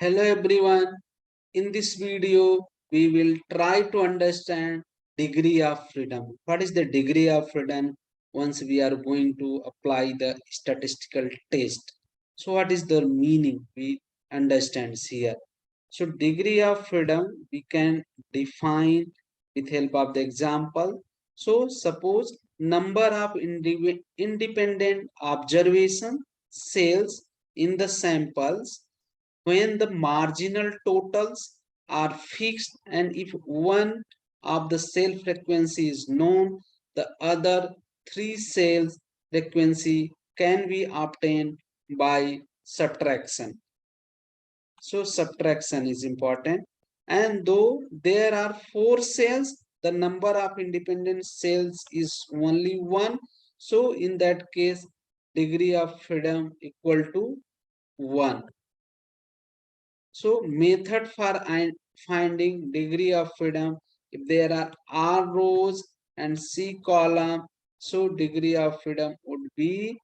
Hello everyone. In this video, we will try to understand degree of freedom. What is the degree of freedom once we are going to apply the statistical test? So what is the meaning we understand here? So degree of freedom we can define with help of the example. So suppose number of independent observation cells in the samples when the marginal totals are fixed and if one of the cell frequency is known, the other three cells frequency can be obtained by subtraction. So subtraction is important. And though there are four cells, the number of independent cells is only one. So in that case, degree of freedom equal to 1. So method for finding degree of freedom, if there are R rows and C column, so degree of freedom would be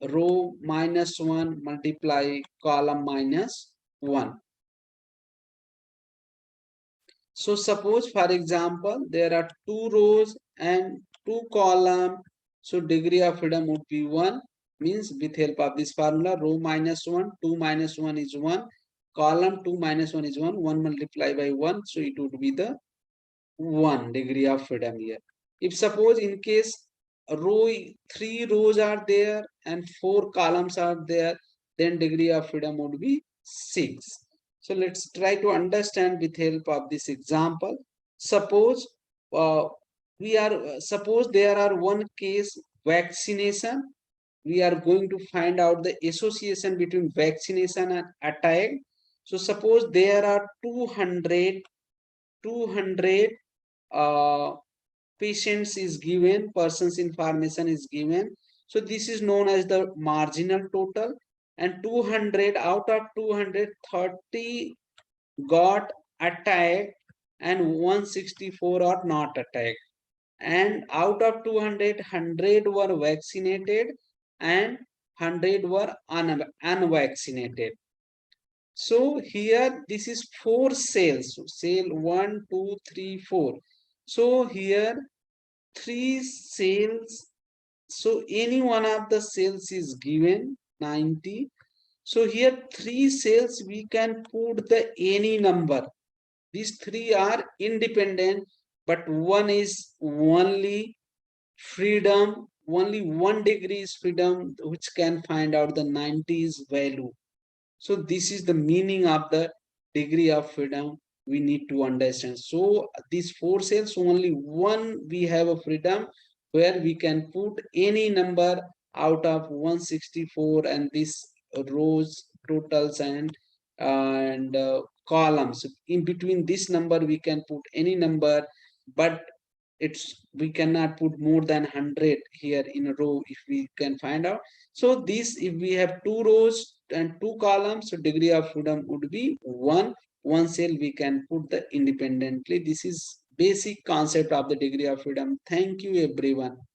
row minus 1 multiply column minus 1. So suppose for example, there are two rows and two column. So degree of freedom would be 1, means with help of this formula, row minus 1, 2 minus 1 is 1, column 2 minus 1 is 1, 1 multiplied by 1. So it would be the 1 degree of freedom here. If suppose in case row 3 rows are there and 4 columns are there, then degree of freedom would be 6. So let's try to understand with help of this example. Suppose suppose there are one case vaccination. We are going to find out the association between vaccination and attack. So suppose there are 200 patients is given, persons information is given. So this is known as the marginal total, and 200 out of 230 got attacked and 164 are not attacked, and out of 200 100 were vaccinated and 100 were unvaccinated. So here this is 4 cells. So cell 1, 2, 3, 4. So here 3 cells. So any one of the cells is given 90. So here 3 cells we can put the any number. These 3 are independent, but one is only freedom. Only 1 degree is freedom, which can find out the 90's value. So this is the meaning of the degree of freedom we need to understand. So these 4 cells, only one we have a freedom where we can put any number out of 164, and this rows totals and columns. In between this number we can put any number, but we cannot put more than 100 here in a row if we can find out. So this, if we have 2 rows and 2 columns, so degree of freedom would be 1. One cell we can put the independently. This is basic concept of the degree of freedom. Thank you everyone.